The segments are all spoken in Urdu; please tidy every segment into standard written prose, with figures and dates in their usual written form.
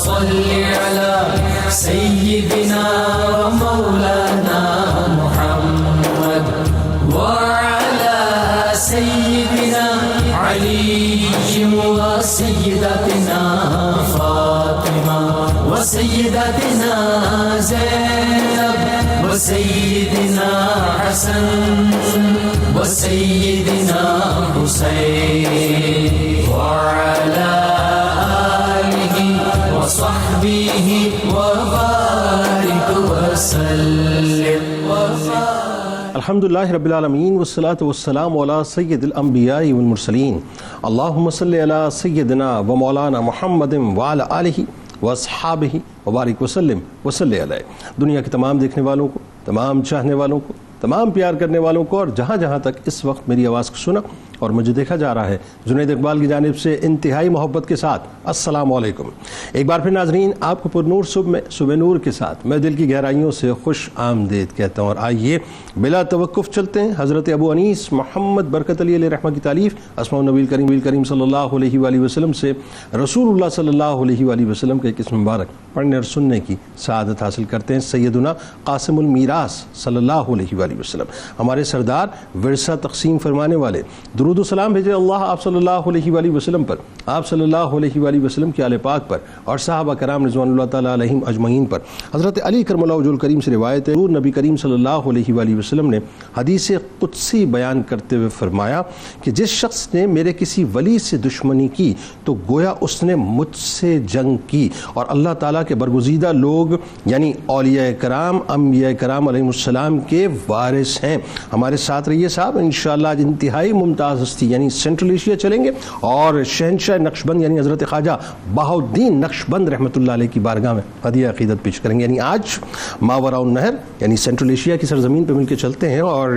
صل على سيدنا ومولانا محمد وعلى سيدنا علي وسيدتنا فاطمة وسيدتنا زينب وسيدنا حسن وسيدنا حسين وعلى آله وصحبه وبارك وسلم الحمدللہ رب العالمین والصلاة والسلام علی سید الانبیاء والمرسلین اللہم صلی علی سیدنا و مولانا محمد وعلی آلہ واصحابہ وبارک وسلم وصلی علیہ۔ دنیا کے تمام دیکھنے والوں کو، تمام چاہنے والوں کو، تمام پیار کرنے والوں کو اور جہاں جہاں تک اس وقت میری آواز کو سنا اور مجھے دیکھا جا رہا ہے، جنید اقبال کی جانب سے انتہائی محبت کے ساتھ السلام علیکم۔ ایک بار پھر ناظرین، آپ کو پر نور صبح میں صبح نور کے ساتھ میں دل کی گہرائیوں سے خوش آمدید کہتا ہوں، اور آئیے بلا توقف چلتے ہیں حضرت ابو انیس محمد برکت علی علیہ رحمہ کی تعلیف اسماء النبی کریم صلی اللہ علیہ وآلہ وسلم سے رسول اللہ صلی اللہ علیہ وآلہ وسلم کے ایک اسم مبارک پڑھنے اور سننے کی سعادت حاصل کرتے ہیں۔ سیدنا قاسم المیراث صلی اللہ علیہ وآلہ وسلم، ہمارے سردار ورثہ تقسیم فرمانے والے، درود و سلام بھیجے اللہ آپ صلی اللہ علیہ وآلہ وسلم پر، آپ صلی اللہ علیہ وآلہ وسلم کے آل پاک پر اور صحابہ کرام رضوان اللہ تعالیٰ علیہم اجمعین پر۔ حضرت علی کرم اللہ وجہہ الکریم سے روایت ہے، نبی کریم صلی اللہ علیہ وآلہ وسلم نے حدیث قدسی بیان کرتے ہوئے فرمایا کہ جس شخص نے میرے کسی ولی سے دشمنی کی تو گویا اس نے مجھ سے جنگ کی، اور اللہ تعالیٰ کے برگزیدہ لوگ یعنی اولیاء کرام انبیاء کرام علیہ السلام کے وارث ہیں۔ ہمارے ساتھ رہیے صاحب، انشاءاللہ آج انتہائی ممتاز ہستی یعنی سینٹرل ایشیا چلیں گے اور شہنشاہ نقشبند یعنی حضرت خواجہ بہاؤالدین نقشبند رحمۃ اللہ علیہ کی بارگاہ میں ہدیہ عقیدت پیش کریں گے۔ یعنی آج ماوراء النہر یعنی سینٹرل ایشیا کی سرزمین پہ مل کے چلتے ہیں اور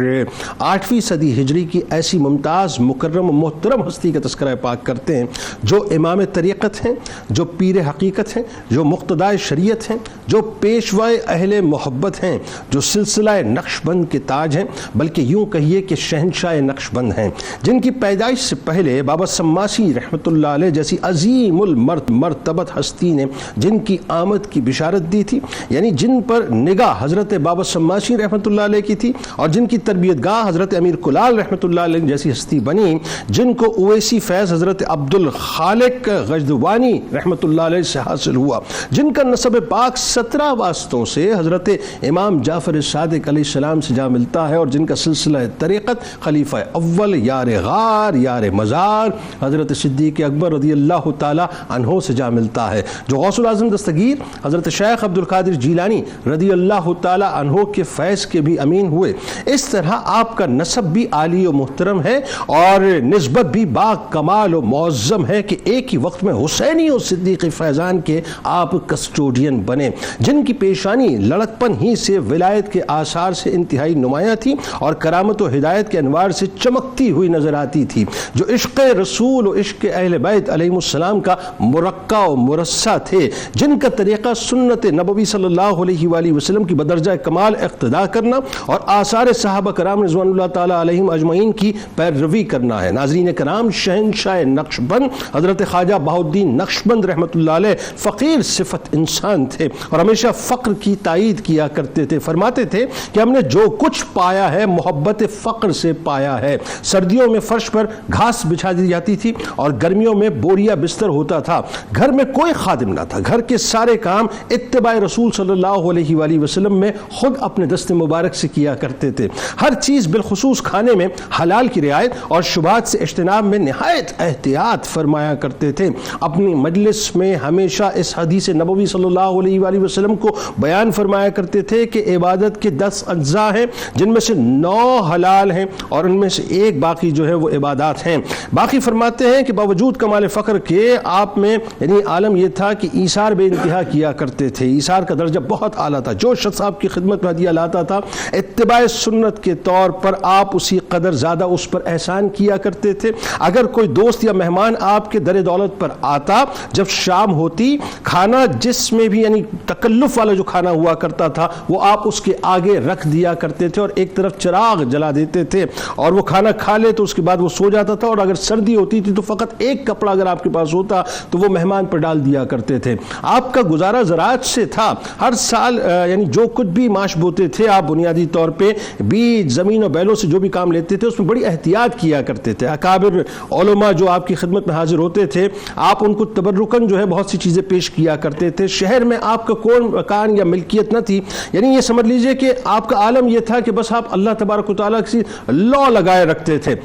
8ویں صدی ہجری کی ایسی ممتاز مکرم محترم ہستی کا تذکرہ پاک کرتے ہیں جو امام طریقت ہیں، جو پیر حقیقت ہیں، جو مقتدائے شریعت ہیں، جو پیشوائے اہل محبت ہیں، جو سلسلہ نقشبند کے تاج ہیں، بلکہ یوں کہیے کہ شہنشاہ نقشبند ہیں، جن کی پیدائش سے پہلے بابا سماسی رحمۃ اللہ علیہ جیسی عظیم المرتبت ہستی نے جن کی آمد کی بشارت دی تھی، یعنی جن پر نگاہ حضرت بابا سماسی رحمۃ اللہ علیہ کی تھی اور جن کی تربیت گاہ حضرت امیر کلال رحمۃ اللہ علیہ جیسی ہستی بنی، جن کو اویسی فیض حضرت عبد الخالق غزوانی رحمۃ اللہ علیہ سے حاصل ہوا، جن کا نسب پاک 17 واسطوں سے حضرت امام جعفر صادق علیہ السلام سے جا ملتا ہے، اور جن کا سلسلہ طریقت خلیفہ اول یار غار یار مزار حضرت صدیق اکبر رضی اللہ تعالی عنہ سے جا ملتا ہے، جو غوث العظم دستگیر حضرت شیخ عبد القادر جیلانی رضی اللہ تعالی عنہ کے فیض کے بھی امین ہوئے۔ اس طرح آپ کا نسب بھی عالی و محترم ہے اور نسبت بھی با کمال و معظم ہے کہ ایک ہی وقت میں حسینی و صدیقی فیضان کے آپ کسٹوڈین بنے، جن کی پیشانی لڑکپن ہی سے ولایت کے آثار سے انتہائی نمایاں تھی اور کرامت و ہدایت کے انوار سے چمکتی ہوئی نظر آتی تھی، جو عشق رسول و عشق اہل بیت علیہ السلام کا مرقع و مرصع تھے، جن کا طریقہ سنت نبوی صلی اللہ علیہ وآلہ وسلم کی بدرجہ کمال اقتداء کرنا اور آثار صحابہ کرام رضوان اللہ تعالی علیہم اجمعین کی پیروی کرنا ہے۔ ناظرین کرام، شہنشاہ نقشبند حضرت خواجہ بہاؤالدین نقشبند رحمۃ اللہ علیہ فقیر صفت انسان تھے اور ہمیشہ فقر کی تائید کیا کرتے تھے۔ فرماتے تھے کہ ہم نے جو کچھ پایا ہے محبت فقر سے پایا ہے۔ سردیوں میں فرش پر گھاس بچھا دی جاتی تھی اور گرمیوں میں بوریا بستر ہوتا تھا، گھر میں کوئی خادم نہ تھا، گھر کے سارے کام اتباع رسول صلی اللہ علیہ وآلہ وسلم میں خود اپنے دست مبارک سے کیا کرتے تھے، ہر چیز بالخصوص کھانے میں حلال کی رعایت اور شبہات سے اجتناب میں نہایت احتیاط فرمایا کرتے تھے۔ اپنی مجلس میں ہمیشہ اس حدیث نبوی صلی اللہ علیہ وآلہ وسلم کو بیان فرمایا کرتے تھے کہ عبادت کے 10 اجزاء ہیں، جن میں سے 9 حلال ہیں اور ان میں سے ایک باقی جو ہے وہ عبادات ہیں۔ باقی فرماتے ہیں کہ باوجود کمال فقر کے آپ میں یعنی عالم یہ تھا کہ ایثار بے انتہا کیا کرتے تھے، ایثار کا درجہ بہت اعلیٰ تھا، جو شخص آپ کی خدمت میں ہدیہ لاتا تھا اتباع سنت کے طور پر آپ اسی قدر زیادہ اس پر احسان کیا کرتے تھے۔ اگر کوئی دوست یا مہمان آپ کے در دولت پر آتا، جب شام ہوتی کھانا جس میں بھی یعنی تکلف والا جو کھانا ہوا کرتا تھا وہ آپ اس کے آگے رکھ دیا کرتے تھے اور ایک طرف چراغ جلا دیتے تھے، اور وہ کھانا کھا لے تو اس کے بعد وہ سو جاتا تھا، اور اگر سردی ہوتی تھی تو فقط ایک کپڑا اگر آپ کے پاس ہوتا تو وہ مہمان پر ڈال دیا کرتے تھے۔ آپ کا گزارا زراعت سے تھا، ہر سال یعنی جو کچھ بھی معاش بوتے تھے آپ بنیادی طور پہ بیج، زمین و بیلوں سے جو بھی کام لیتے تھے اس میں بڑی احتیاط کیا کرتے تھے۔ اکابر علماء جو آپ کی خدمت میں حاضر ہوتے تھے آپ ان کو تبرکاً جو ہے بہت سی چیزیں پیش کیا کرتے تھے۔ شہر میں آپ کا کوئی مکان یا ملکیت نہ تھی، یعنی یہ سمجھ لیجئے کہ آپ کا عالم یہ تھا کہ بس آپ اللہ تبارک و تعالیٰ کی لا لگائے رکھتے تھے۔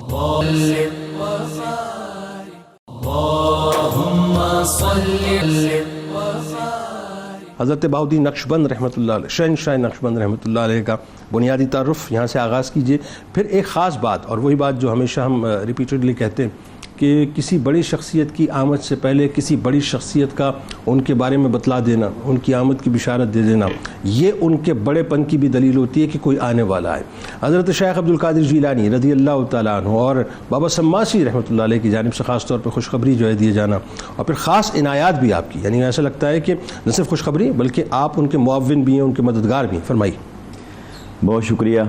حضرت بہاؤالدین نقشبند رحمۃ اللہ علیہ، شہنشاہ نقشبند رحمۃ اللہ علیہ کا بنیادی تعارف یہاں سے آغاز کیجئے۔ پھر ایک خاص بات، اور وہی بات جو ہمیشہ ہم ریپیٹڈلی کہتے ہیں کہ کسی بڑی شخصیت کی آمد سے پہلے کسی بڑی شخصیت کا ان کے بارے میں بتلا دینا، ان کی آمد کی بشارت دے دینا، یہ ان کے بڑے پن کی بھی دلیل ہوتی ہے کہ کوئی آنے والا ہے۔ حضرت شیخ عبد القادر جیلانی رضی اللہ تعالیٰ عنہ اور بابا سماسی رحمۃ اللہ علیہ کی جانب سے خاص طور پہ خوشخبری جو ہے دیے جانا، اور پھر خاص عنایات بھی آپ کی، یعنی ایسا لگتا ہے کہ نہ صرف خوشخبری بلکہ آپ ان کے معاون بھی ہیں، ان کے مددگار بھی ہیں۔ فرمائیے۔ بہت شکریہ۔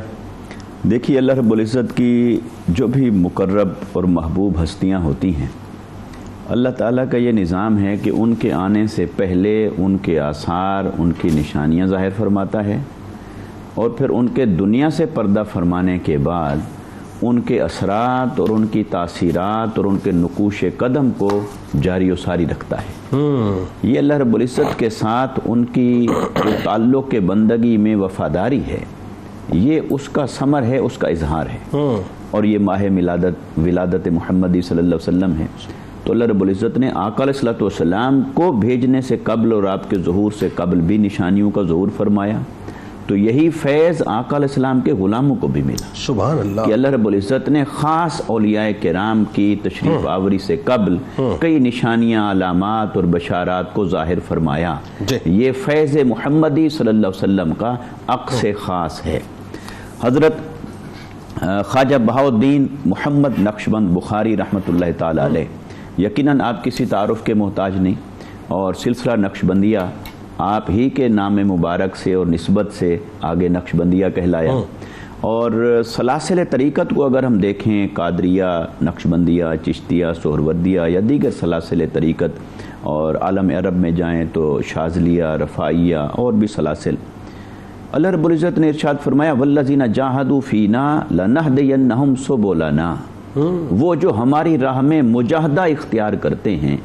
دیکھیے، اللہ رب العزت کی جو بھی مقرب اور محبوب ہستیاں ہوتی ہیں، اللہ تعالیٰ کا یہ نظام ہے کہ ان کے آنے سے پہلے ان کے آثار، ان کی نشانیاں ظاہر فرماتا ہے، اور پھر ان کے دنیا سے پردہ فرمانے کے بعد ان کے اثرات اور ان کی تاثیرات اور ان کے نقوش قدم کو جاری و ساری رکھتا ہے۔ یہ اللہ رب العزت کے ساتھ ان کی جو تعلق کے بندگی میں وفاداری ہے، یہ اس کا ثمر ہے، اس کا اظہار ہے، اور یہ ماہ ولادت محمدی صلی اللہ علیہ وسلم ہے۔ تو اللہ رب العزت نے آقا علیہ الصلوۃ والسلام کو بھیجنے سے قبل اور آپ کے ظہور سے قبل بھی نشانیوں کا ظہور فرمایا، تو یہی فیض آقا علیہ السلام کے غلاموں کو بھی ملا۔ سبحان اللہ۔ کہ اللہ رب العزت نے خاص اولیاء کرام کی تشریف آوری سے قبل کئی نشانیاں، علامات اور بشارات کو ظاہر فرمایا۔ یہ فیض محمدی صلی اللہ علیہ وسلم کا عکس خاص ہے۔ حضرت خواجہ بہاؤالدین محمد نقشبند بخاری رحمۃ اللہ تعالی علیہ، یقیناً آپ کسی تعارف کے محتاج نہیں، اور سلسلہ نقشبندیہ آپ ہی کے نام مبارک سے اور نسبت سے آگے نقشبندیہ کہلایا۔ اور سلاسل طریقت کو اگر ہم دیکھیں، قادریہ، نقشبندیہ، چشتیہ، سہروردیہ یا دیگر سلاسل طریقت، اور عالم عرب میں جائیں تو شاذلیہ، رفاعیہ اور بھی سلاسل، اللہ رب العزت نے ارشاد فرمایا وَالَّذِينَ جَاهَدُوا فِينَا لَنَهْدِيَنَّهُمْ سُبُلَنَا، وہ جو ہماری راہ میں مجاہدہ اختیار کرتے ہیں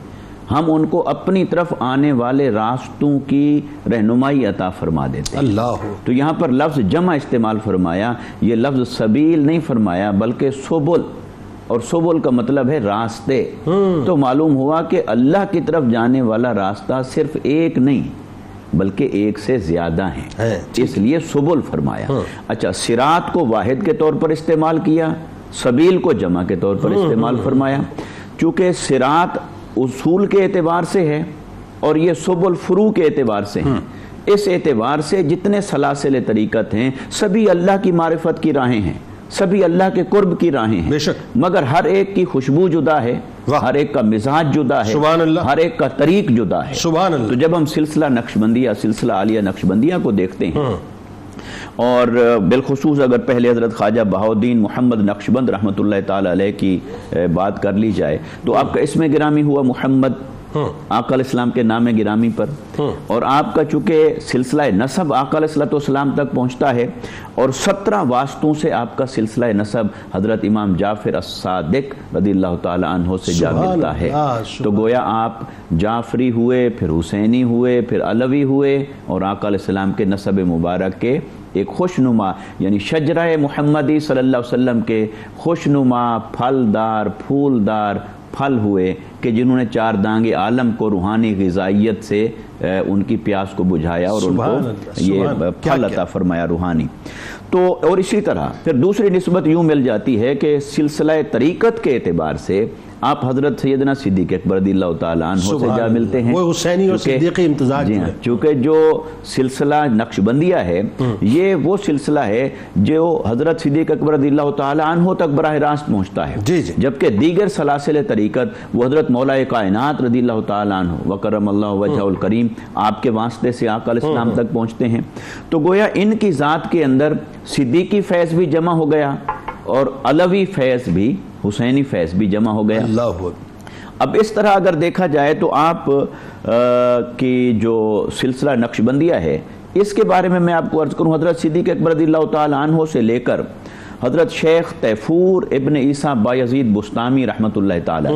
ہم ان کو اپنی طرف آنے والے راستوں کی رہنمائی عطا فرما دیتے ہیں۔ اللہ۔ تو یہاں پر لفظ جمع استعمال فرمایا، یہ لفظ سبیل نہیں فرمایا بلکہ سبل، اور سبل کا مطلب ہے راستے۔ تو معلوم ہوا کہ اللہ کی طرف جانے والا راستہ صرف ایک نہیں بلکہ ایک سے زیادہ ہیں، اس لیے سبل فرمایا۔ اچھا، صراط کو واحد کے طور پر استعمال کیا، سبیل کو جمع کے طور پر استعمال فرمایا، چونکہ صراط اصول کے اعتبار سے ہے اور یہ سبل فروع کے اعتبار سے ہیں۔ اس اعتبار سے جتنے سلاسل طریقت ہیں سبھی اللہ کی معرفت کی راہیں ہیں، سبھی اللہ کے قرب کی راہیں ہیں، مگر ہر ایک کی خوشبو جدا ہے، ہر ایک کا مزاج جدا ہے، ہر ایک کا طریق جدا ہے۔ تو جب ہم سلسلہ نقشبندیہ، سلسلہ عالیہ نقشبندیہ کو دیکھتے ہیں، اور بالخصوص اگر پہلے حضرت خواجہ بہاؤالدین محمد نقشبند رحمۃ اللہ تعالی علیہ کی بات کر لی جائے تو آپ کا اسم گرامی ہوا محمد، آقا علیہ السلام کے نام گرامی پر، اور آپ کا چونکہ سلسلہ نسب آقا علیہ السلام تک پہنچتا ہے، اور 17 واسطوں سے آپ کا سلسلہ نسب حضرت امام جعفر الصادق رضی اللہ تعالی عنہ سے جا ملتا ہے۔ تو گویا آپ جعفری ہوئے، پھر حسینی ہوئے، پھر علوی ہوئے، اور آقا علیہ السلام کے نسب مبارک کے ایک خوشنما، یعنی شجرہ محمدی صلی اللہ علیہ وسلم کے خوشنما پھلدار پھولدار پھل ہوئے کہ جنہوں نے 4 دانگ عالم کو روحانی غذائیت سے ان کی پیاس کو بجھایا اور ان کو یہ پھل عطا فرمایا روحانی۔ تو اور اسی طرح پھر دوسری نسبت یوں مل جاتی ہے کہ سلسلہ طریقت کے اعتبار سے آپ حضرت سیدنا صدیق اکبر رضی اللہ تعالیٰ عنہ سے جا ملتے ہیں، وہ حسینی اور صدیقی امتزاج۔ جی ہاں، چونکہ جو سلسلہ نقشبندیہ ہے یہ وہ سلسلہ ہے جو حضرت صدیق اکبر رضی اللہ تعالیٰ عنہ تک براہ راست پہنچتا ہے، جبکہ دیگر سلاسل طریقت وہ حضرت مولا کائنات رضی اللہ تعالیٰ عنہ وکرم اللہ وجہہ الکریم آپ کے واسطے سے آقا علیہ السلام تک پہنچتے ہیں۔ تو گویا ان کی ذات کے اندر صدیقی فیض بھی جمع ہو گیا اور علوی فیض بھی، حسینی فیض بھی جمع ہو گیا۔ اللہ اکبر۔ اب اس طرح اگر دیکھا جائے تو آپ کی جو سلسلہ نقشبندیہ ہے اس کے بارے میں آپ کو عرض کروں، حضرت صدیق اکبر رضی اللہ تعالیٰ عنہ سے لے کر حضرت شیخ تیفور ابن عیسیٰ بایزید بستامی رحمۃ اللہ تعالیٰ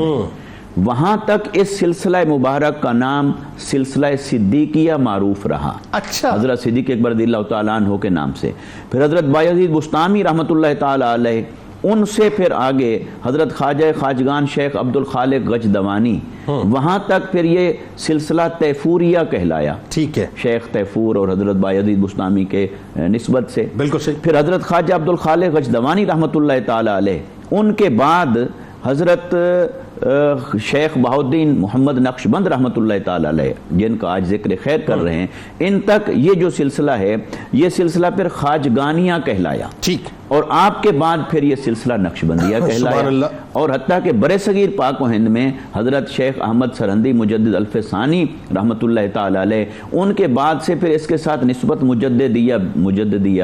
وہاں تک اس سلسلہ مبارک کا نام سلسلہ صدیقیہ معروف رہا، اچھا، حضرت صدیق اکبر رضی اللہ تعالیٰ عنہ کے نام سے۔ پھر حضرت بایزید بستامی رحمۃ اللہ تعالیٰ علیہ، ان سے پھر آگے حضرت خواجہ خواجگان شیخ عبد الخالق غجدوانی، وہاں تک پھر یہ سلسلہ تیفوریہ کہلایا، ٹھیک ہے، شیخ تیفور اور حضرت بایزید بستامی کے نسبت سے۔ بالکل صحیح۔ پھر حضرت خواجہ عبد الخالق غجدوانی رحمۃ اللہ تعالیٰ علیہ، ان کے بعد حضرت شیخ بہاؤالدین محمد نقشبند رحمۃ اللہ تعالیٰ علیہ، جن کا آج ذکر خیر کر رہے ہیں، ان تک یہ جو سلسلہ ہے یہ سلسلہ پھر خواجگانیہ کہلایا، ٹھیک، اور آپ کے بعد پھر یہ سلسلہ نقشبندیہ سبحان کہلایا، اللہ۔ اور حتیٰ کہ برِ صغیر پاک و ہند میں حضرت شیخ احمد سرندی مجدد الف ثانی رحمۃ اللہ تعالیٰ علیہ، ان کے بعد سے پھر اس کے ساتھ نسبت مجددیہ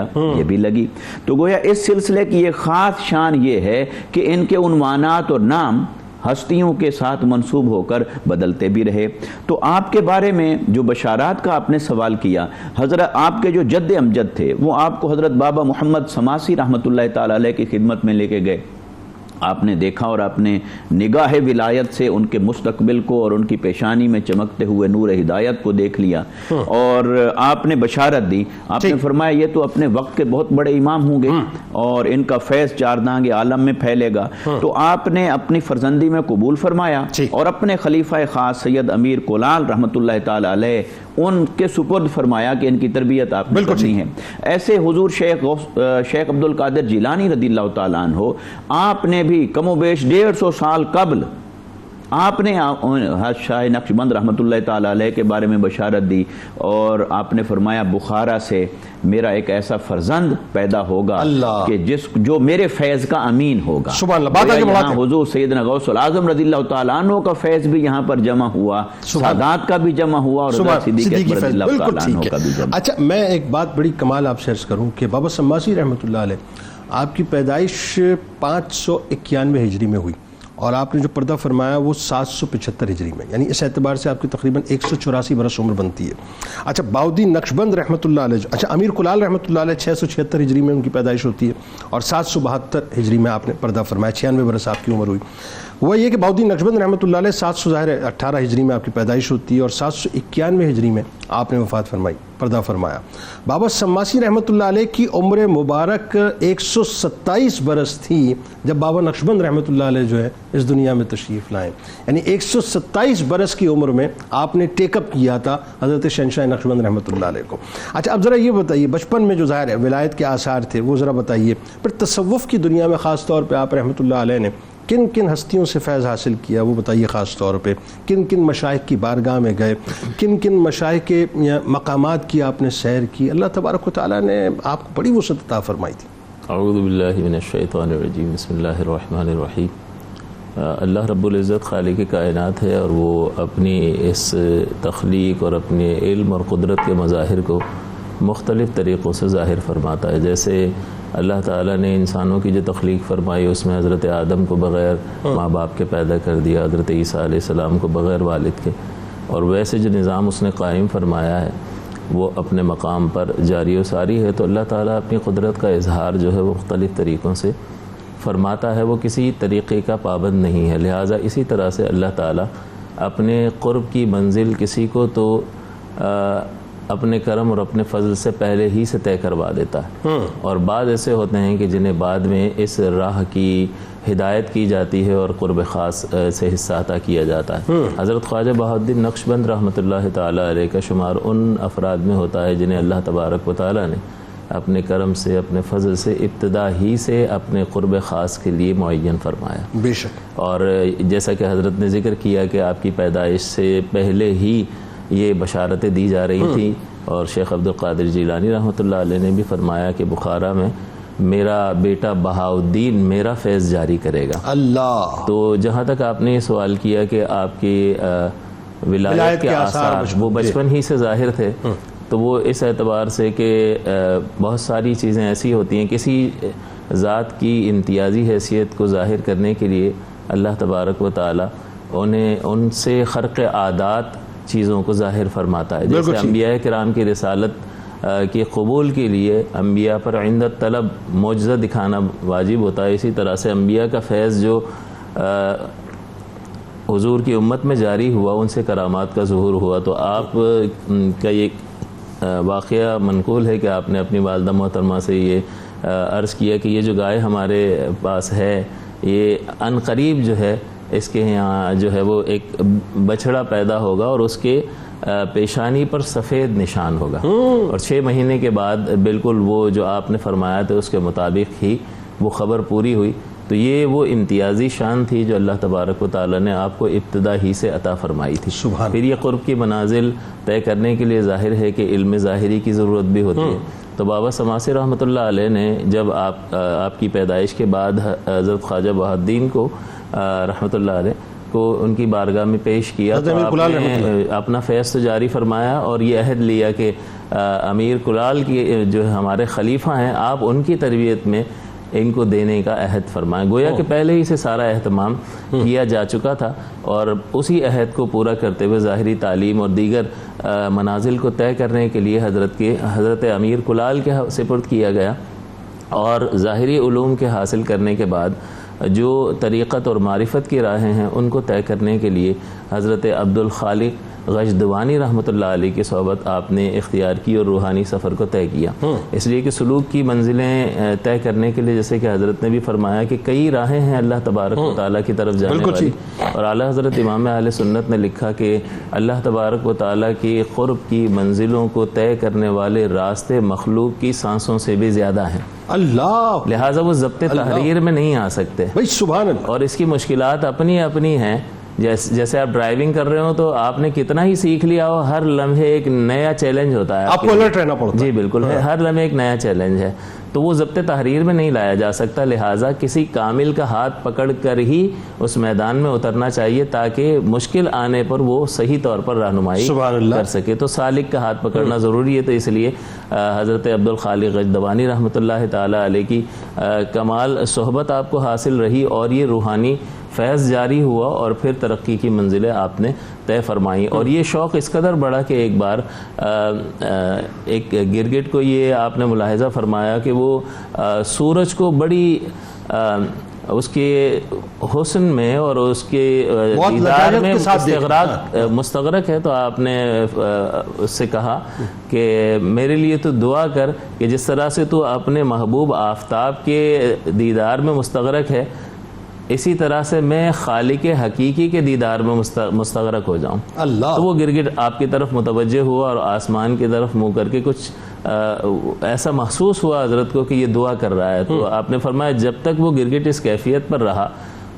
یہ بھی لگی۔ تو گویا اس سلسلے کی ایک خاص شان یہ ہے کہ ان کے عنوانات اور نام ہستیوں کے ساتھ منسوب ہو کر بدلتے بھی رہے۔ تو آپ کے بارے میں جو بشارات کا آپ نے سوال کیا، حضرت آپ کے جو جد امجد تھے وہ آپ کو حضرت بابا محمد سماسی رحمۃ اللہ تعالیٰ علیہ کی خدمت میں لے کے گئے، آپ نے دیکھا اور آپ نے نگاہ ولایت سے ان کے مستقبل کو اور ان کی پیشانی میں چمکتے ہوئے نور ہدایت کو دیکھ لیا، اور آپ نے بشارت دی، آپ نے فرمایا یہ تو اپنے وقت کے بہت بڑے امام ہوں گے اور ان کا فیض چاردانگ عالم میں پھیلے گا۔ تو آپ نے اپنی فرزندی میں قبول فرمایا اور اپنے خلیفہ خاص سید امیر کولال رحمۃ اللہ تعالیٰ علیہ ان کے سپرد فرمایا کہ ان کی تربیت آپ نے کرنی ہے۔ ایسے حضور شیخ عبد القادر جیلانی رضی اللہ تعالیٰ عنہ، آپ نے بھی کم و بیش 150 سال قبل آپ نے شاہ نقشبند رحمۃ اللہ تعالیٰ علیہ کے بارے میں بشارت دی، اور آپ نے فرمایا بخارا سے میرا ایک ایسا فرزند پیدا ہوگا کہ جو میرے فیض کا امین ہوگا۔ سبحان اللہ۔ بات آگے بڑھاتے ہیں۔ حضور سیدنا غوث العظم رضی اللہ تعالیٰ عنہ کا فیض بھی یہاں پر جمع ہوا، سادات کا بھی جمع ہوا، اور حضرت صدیق اکبر رضی اللہ تعالیٰ عنہ کا بھی جمع۔ اچھا، میں ایک بات بڑی کمال آپ سے عرض کروں کہ بابا سماسی رحمۃ اللہ علیہ، آپ کی پیدائش 591 ہجری میں ہوئی اور آپ نے جو پردہ فرمایا وہ 775 ہجری میں، یعنی اس اعتبار سے آپ کی تقریباً 184 برس عمر بنتی ہے۔ اچھا، بہاؤالدین نقشبند رحمۃ اللہ علیہ، اچھا امیر کولال رحمۃ اللہ علیہ 676 ہجری میں ان کی پیدائش ہوتی ہے اور 772 ہجری میں آپ نے پردہ فرمایا، 96 برس آپ کی عمر ہوئی۔ وہ یہ کہ بہاؤالدین نقشبند رحمۃ اللہ علیہ 718 ہجری میں آپ کی پیدائش ہوتی ہے اور 791 ہجری میں آپ نے وفات فرمائی، پردہ فرمایا۔ بابا سماسی رحمۃ اللہ علیہ کی عمر مبارک 127 برس تھی جب بابا نقشبند رحمۃ اللہ علیہ جو ہے اس دنیا میں تشریف لائیں، یعنی 127 برس کی عمر میں آپ نے ٹیک اپ کیا تھا حضرت شہنشاہ نقشبند رحمۃ اللہ علیہ کو۔ اچھا، اب ذرا یہ بتائیے، بچپن میں جو ظاہر ہے ولایت کے آثار تھے وہ ذرا بتائیے، پھر تصوف کی دنیا میں خاص طور پہ آپ رحمۃ اللہ علیہ نے کن کن ہستیوں سے فیض حاصل کیا وہ بتائیے، خاص طور پہ کن کن مشائخ کی بارگاہ میں گئے، کن کن مشائخ کے مقامات کی آپ نے سیر کی، اللہ تبارک و تعالیٰ نے آپ کو بڑی وسعت عطا فرمائی تھی۔ اعوذ باللہ من الشیطان الرجیم، بسم اللہ الرحمن الرحیم۔ اللہ رب العزت خالق کائنات ہے اور وہ اپنی اس تخلیق اور اپنے علم اور قدرت کے مظاہر کو مختلف طریقوں سے ظاہر فرماتا ہے۔ جیسے اللہ تعالیٰ نے انسانوں کی جو تخلیق فرمائی اس میں حضرت آدم کو بغیر ماں باپ کے پیدا کر دیا، حضرت عیسیٰ علیہ السلام کو بغیر والد کے، اور ویسے جو نظام اس نے قائم فرمایا ہے وہ اپنے مقام پر جاری و ساری ہے۔ تو اللہ تعالیٰ اپنی قدرت کا اظہار جو ہے وہ مختلف طریقوں سے فرماتا ہے، وہ کسی طریقے کا پابند نہیں ہے، لہٰذا اسی طرح سے اللہ تعالیٰ اپنے قرب کی منزل کسی کو تو اپنے کرم اور اپنے فضل سے پہلے ہی سے طے کروا دیتا ہے، اور بعض ایسے ہوتے ہیں کہ جنہیں بعد میں اس راہ کی ہدایت کی جاتی ہے اور قرب خاص سے حصہ عطا کیا جاتا ہے۔ حضرت خواجہ بہاؤالدین نقشبند رحمۃ اللہ تعالیٰ علیہ کا شمار ان افراد میں ہوتا ہے جنہیں اللہ تبارک و تعالیٰ نے اپنے کرم سے، اپنے فضل سے ابتدا ہی سے اپنے قرب خاص کے لیے معین فرمایا۔ بے شک۔ اور جیسا کہ حضرت نے ذکر کیا کہ آپ کی پیدائش سے پہلے ہی یہ بشارتیں دی جا رہی تھیں، اور شیخ عبد القادر جیلانی رحمۃ اللہ علیہ نے بھی فرمایا کہ بخارا میں میرا بیٹا بہاؤالدین میرا فیض جاری کرے گا۔ اللہ۔ تو جہاں تک آپ نے یہ سوال کیا کہ آپ کی ولایت کے آثار وہ بچپن ہی سے ظاہر تھے، تو وہ اس اعتبار سے کہ بہت ساری چیزیں ایسی ہوتی ہیں، کسی ذات کی امتیازی حیثیت کو ظاہر کرنے کے لیے اللہ تبارک و تعالی انہیں ان سے خرق عادات چیزوں کو ظاہر فرماتا ہے. جیسے انبیاء کرام کی رسالت کے قبول کے لیے انبیاء پر عند طلب معجزہ دکھانا واجب ہوتا ہے. اسی طرح سے انبیاء کا فیض جو حضور کی امت میں جاری ہوا ان سے کرامات کا ظہور ہوا. تو آپ کا یہ واقعہ منقول ہے کہ آپ نے اپنی والدہ محترمہ سے یہ عرض کیا کہ یہ جو گائے ہمارے پاس ہے یہ عن قریب جو ہے اس کے یہاں جو ہے وہ ایک بچڑا پیدا ہوگا اور اس کے پیشانی پر سفید نشان ہوگا اور 6 مہینے کے بعد بالکل وہ جو آپ نے فرمایا تھا اس کے مطابق ہی وہ خبر پوری ہوئی. تو یہ وہ امتیازی شان تھی جو اللہ تبارک و تعالی نے آپ کو ابتدا ہی سے عطا فرمائی تھی. پھر یہ قرب کی منازل طے کرنے کے لیے ظاہر ہے کہ علم ظاہری کی ضرورت بھی ہوتی ہے. تو بابا سماسی رحمۃ اللہ علیہ نے جب آپ کی پیدائش کے بعد حضرت خواجہ بہاء الدین کو رحمۃ اللہ علیہ کو ان کی بارگاہ میں پیش کیا تو آپ نے اپنا فیض تو جاری فرمایا اور یہ عہد لیا کہ امیر کلال کی جو ہمارے خلیفہ ہیں آپ ان کی تربیت میں ان کو دینے کا عہد فرمائیں. گویا کہ پہلے ہی سے سارا اہتمام کیا جا چکا تھا اور اسی عہد کو پورا کرتے ہوئے ظاہری تعلیم اور دیگر منازل کو طے کرنے کے لیے حضرت امیر کلال کے سپرد کیا گیا اور ظاہری علوم کے حاصل کرنے کے بعد جو طریقت اور معرفت کی راہیں ہیں ان کو طے کرنے کے لیے حضرت عبدالخالق غجدوانی رحمۃ اللہ علیہ کی صحبت آپ نے اختیار کی اور روحانی سفر کو طے کیا. اس لیے کہ سلوک کی منزلیں طے کرنے کے لیے جیسے کہ حضرت نے بھی فرمایا کہ کئی راہیں ہیں اللہ تبارک و تعالیٰ کی طرف جانے والی اور اعلیٰ حضرت امام اہل سنت نے لکھا کہ اللہ تبارک و تعالیٰ کی قرب کی منزلوں کو طے کرنے والے راستے مخلوق کی سانسوں سے بھی زیادہ ہیں. اللہ لہٰذا وہ ضبط تحریر میں نہیں آ سکتے سبحان اللہ. اور اس کی مشکلات اپنی اپنی ہیں. جیسے آپ ڈرائیونگ کر رہے ہو تو آپ نے کتنا ہی سیکھ لیا ہو ہر لمحے ایک نیا چیلنج ہوتا ہے آپ کو الرٹ رہنا پڑتا ہے. جی بالکل ہر لمحے ایک نیا چیلنج ہے تو وہ ضبط تحریر میں نہیں لایا جا سکتا. لہٰذا کسی کامل کا ہاتھ پکڑ کر ہی اس میدان میں اترنا چاہیے تاکہ مشکل آنے پر وہ صحیح طور پر رہنمائی کر سکے. تو سالک کا ہاتھ پکڑنا ضروری ہے. تو اس لیے حضرت عبدالخالق غجدوانی رحمۃ اللہ تعالیٰ علیہ کی کمال صحبت آپ کو حاصل رہی اور یہ روحانی فیض جاری ہوا اور پھر ترقی کی منزلیں آپ نے طے فرمائیں. اور یہ شوق اس قدر بڑا کہ ایک بار ایک گرگٹ کو یہ آپ نے ملاحظہ فرمایا کہ وہ سورج کو بڑی اس کے حسن میں اور اس کے دیدار میں مستغرق ہے. تو آپ نے اس سے کہا کہ میرے لیے تو دعا کر کہ جس طرح سے تو اپنے محبوب آفتاب کے دیدار میں مستغرق ہے اسی طرح سے میں خالق حقیقی کے دیدار میں مستغرق ہو جاؤں. اللہ. تو وہ گرگٹ آپ کی طرف متوجہ ہوا اور آسمان کی طرف منہ کر کے کچھ ایسا محسوس ہوا حضرت کو کہ یہ دعا کر رہا ہے. تو آپ نے فرمایا جب تک وہ گرگٹ اس کیفیت پر رہا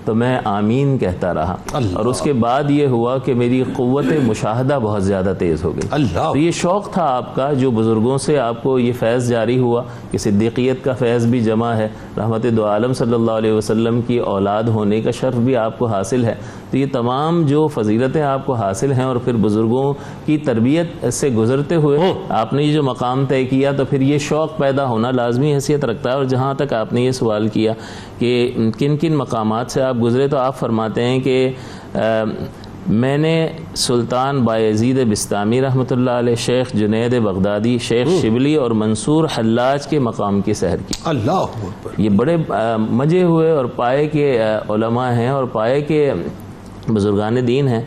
تو میں آمین کہتا رہا اور اس کے بعد یہ ہوا کہ میری قوت مشاہدہ بہت زیادہ تیز ہو گئی. تو یہ شوق تھا آپ کا جو بزرگوں سے آپ کو یہ فیض جاری ہوا کہ صدیقیت کا فیض بھی جمع ہے, رحمت دو عالم صلی اللہ علیہ وسلم کی اولاد ہونے کا شرف بھی آپ کو حاصل ہے. تو یہ تمام جو فضیلتیں آپ کو حاصل ہیں اور پھر بزرگوں کی تربیت سے گزرتے ہوئے آپ نے یہ جو مقام طے کیا تو پھر یہ شوق پیدا ہونا لازمی حیثیت رکھتا ہے. اور جہاں تک آپ نے یہ سوال کیا کہ کن کن مقامات سے آپ گزرے تو آپ فرماتے ہیں کہ میں نے سلطان بایزید بستامی رحمۃ اللہ علیہ, شیخ جنید بغدادی, شیخ شبلی اور منصور حلاج کے مقام کی سحر کی. اللہ یہ بڑے مجے ہوئے اور پائے کے علماء ہیں اور پائے کے بزرگان دین ہیں.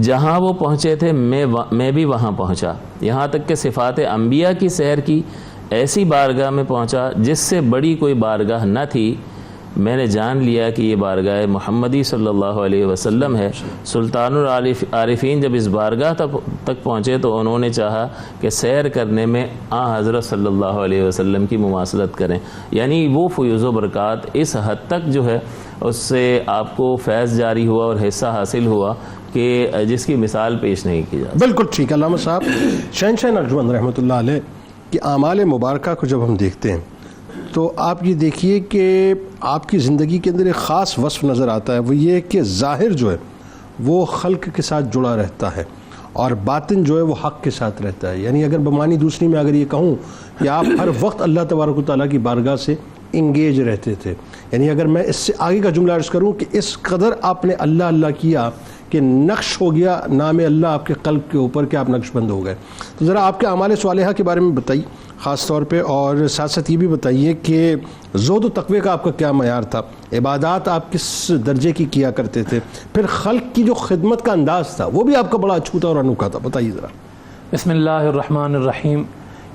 جہاں وہ پہنچے تھے میں بھی وہاں پہنچا. یہاں تک کہ صفات انبیاء کی سیر کی ایسی بارگاہ میں پہنچا جس سے بڑی کوئی بارگاہ نہ تھی. میں نے جان لیا کہ یہ بارگاہ محمدی صلی اللہ علیہ وسلم ہے. سلطان العارفین جب اس بارگاہ تک پہنچے تو انہوں نے چاہا کہ سیر کرنے میں حضرت صلی اللہ علیہ وسلم کی مماثلت کریں. یعنی وہ فیوز و برکات اس حد تک جو ہے اس سے آپ کو فیض جاری ہوا اور حصہ حاصل ہوا کہ جس کی مثال پیش نہیں کی جاتی. بالکل ٹھیک. علامہ صاحب شہنشاہ نقشبند رحمۃ اللہ علیہ کہ اعمال مبارکہ کو جب ہم دیکھتے ہیں تو آپ یہ دیکھیے کہ آپ کی زندگی کے اندر ایک خاص وصف نظر آتا ہے. وہ یہ کہ ظاہر جو ہے وہ خلق کے ساتھ جڑا رہتا ہے اور باطن جو ہے وہ حق کے ساتھ رہتا ہے. یعنی اگر بمانی دوسری میں اگر یہ کہوں کہ آپ ہر وقت اللہ تبارک و تعالیٰ کی بارگاہ سے انگیج رہتے تھے. یعنی اگر میں اس سے آگے کا جملہ عرض کروں کہ اس قدر آپ نے اللہ اللہ کیا کہ نقش ہو گیا نام اللہ آپ کے قلب کے اوپر کہ آپ نقش بند ہو گئے. تو ذرا آپ کے اعمال صالحہ کے بارے میں بتائیے خاص طور پہ, اور ساتھ ساتھ یہ بھی بتائیے کہ زہد و تقوی کا آپ کا کیا معیار تھا, عبادات آپ کس درجے کی کیا کرتے تھے, پھر خلق کی جو خدمت کا انداز تھا وہ بھی آپ کا بڑا اچھوتا اور انوکھا تھا, بتائیے ذرا. بسم اللہ الرحمن الرحیم.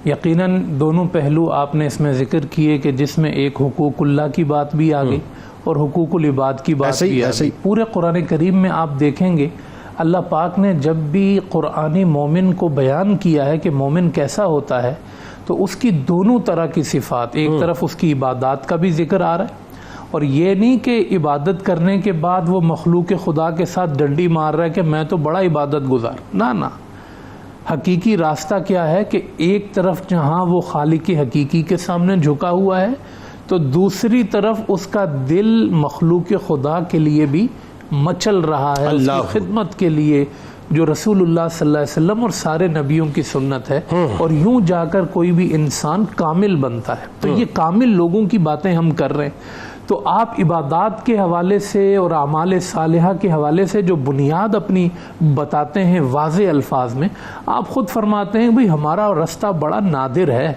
یقیناً دونوں پہلو آپ نے اس میں ذکر کیے کہ جس میں ایک حقوق اللہ کی بات بھی آ گئی اور حقوق العباد کی بات بھی آ گئی. پورے قرآن کریم میں آپ دیکھیں گے اللہ پاک نے جب بھی قرآنی مومن کو بیان کیا ہے کہ مومن کیسا ہوتا ہے تو اس کی دونوں طرح کی صفات, ایک طرف اس کی عبادات کا بھی ذکر آ رہا ہے اور یہ نہیں کہ عبادت کرنے کے بعد وہ مخلوق خدا کے ساتھ ڈنڈی مار رہا ہے کہ میں تو بڑا عبادت گزار. نہ, حقیقی راستہ کیا ہے کہ ایک طرف جہاں وہ خالق حقیقی کے سامنے جھکا ہوا ہے تو دوسری طرف اس کا دل مخلوق خدا کے لیے بھی مچل رہا ہے, اس کی خدمت کے لیے جو رسول اللہ صلی اللہ علیہ وسلم اور سارے نبیوں کی سنت ہے, اور یوں جا کر کوئی بھی انسان کامل بنتا ہے. تو یہ کامل لوگوں کی باتیں ہم کر رہے ہیں. تو آپ عبادات کے حوالے سے اور اعمال صالحہ کے حوالے سے جو بنیاد اپنی بتاتے ہیں واضح الفاظ میں, آپ خود فرماتے ہیں بھئی ہمارا رستہ بڑا نادر ہے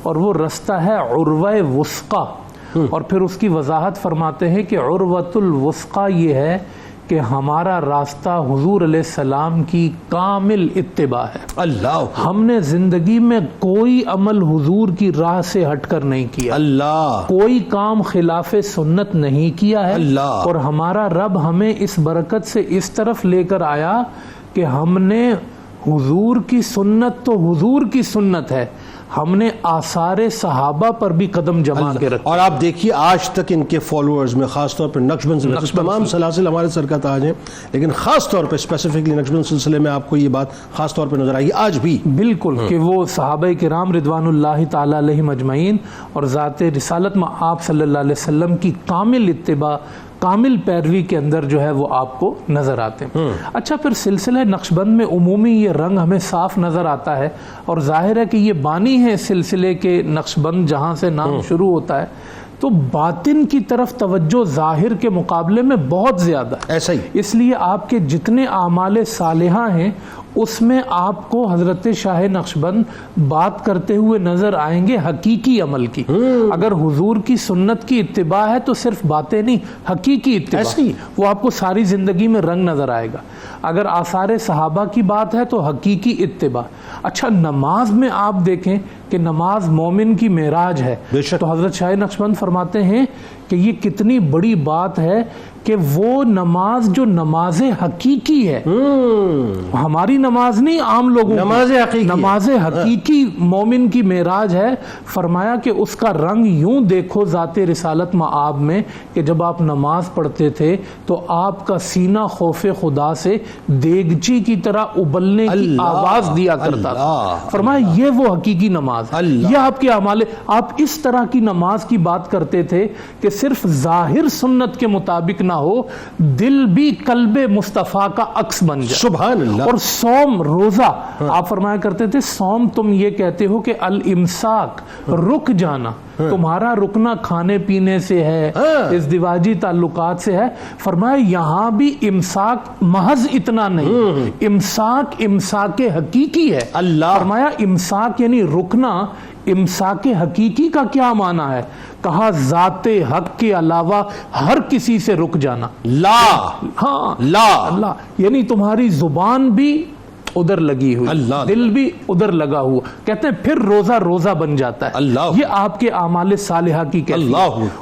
اور وہ رستہ ہے عروہ وثقی, اور پھر اس کی وضاحت فرماتے ہیں کہ عروۃ الوثقی یہ ہے کہ ہمارا راستہ حضور علیہ السلام کی کامل اتباع ہے. اللہ, ہم نے زندگی میں کوئی عمل حضور کی راہ سے ہٹ کر نہیں کیا, اللہ, کوئی کام خلاف سنت نہیں کیا ہے, اللہ, اور ہمارا رب ہمیں اس برکت سے اس طرف لے کر آیا کہ ہم نے حضور کی سنت تو حضور کی سنت ہے, ہم نے آثار صحابہ پر بھی قدم جما کے رکھا. اور آپ دیکھیے آج تک ان کے فالوورز میں خاص طور پر نقشبند سے تمام سلاسل ہمارے سر کا تاج ہیں, لیکن خاص طور پہ اسپیسیفکلی نقشبند سلسلے میں آپ کو یہ بات خاص طور پہ نظر آئی آج بھی. بالکل, کہ وہ صحابہ کرام رضوان اللہ تعالی علیہم اجمعین اور ذات رسالت میں آپ صلی اللہ علیہ وسلم کی کامل اتباع کامل پیروی کے اندر جو ہے وہ آپ کو نظر آتے ہیں. اچھا, پھر سلسلہ نقشبند میں عمومی یہ رنگ ہمیں صاف نظر آتا ہے اور ظاہر ہے کہ یہ بانی ہے سلسلے کے نقشبند جہاں سے نام شروع ہوتا ہے, تو باطن کی طرف توجہ ظاہر کے مقابلے میں بہت زیادہ ہے. ایسا ہی, اس لیے آپ کے جتنے اعمال صالحہ ہیں اس میں آپ کو حضرت شاہ نقشبند بات کرتے ہوئے نظر آئیں گے حقیقی عمل کی. اگر حضور کی سنت کی اتباع ہے تو صرف باتیں نہیں, حقیقی اتباع, وہ آپ کو ساری زندگی میں رنگ نظر آئے گا. اگر آثار صحابہ کی بات ہے تو حقیقی اتباع. اچھا, نماز میں آپ دیکھیں کہ نماز مومن کی معراج ہے, تو حضرت شاہ نقشبند فرماتے ہیں کہ یہ کتنی بڑی بات ہے کہ وہ نماز جو نماز حقیقی ہے, ہماری نماز نہیں عام لوگوں نماز حقیقی مومن کی معراج ہے. فرمایا کہ اس کا رنگ یوں دیکھو ذات رسالت مآب میں کہ جب آپ نماز پڑھتے تھے تو آپ کا سینہ خوف خدا سے دیگچی کی طرح ابلنے کی آواز دیا کرتا تھا. فرمایا یہ وہ حقیقی نماز, یہ آپ کے اعمال. آپ اس طرح کی نماز کی بات کرتے تھے کہ صرف ظاہر سنت کے مطابق نہ ہو, دل بھی قلب مصطفیٰ کا عکس بن جائے. سبحان اللہ. اور صوم روزہ, آپ فرمایا کرتے تھے صوم تم یہ کہتے ہو کہ الامساک, رک جانا, تمہارا رکنا کھانے پینے سے ہے, ازدواجی تعلقات سے ہے. فرمایا یہاں بھی امساک محض اتنا نہیں, امساک حقیقی ہے. فرمایا امساک یعنی رکنا, امساک حقیقی کا کیا معنی ہے؟ کہا ذات حق کے علاوہ ہر کسی سے رک جانا. لا یعنی تمہاری زبان بھی ادھر لگی ہوئی, دل بھی ادھر لگا ہوا. کہتے ہیں پھر روزہ بن جاتا ہے. یہ آپ کے اعمال صالحہ کی کیفیت.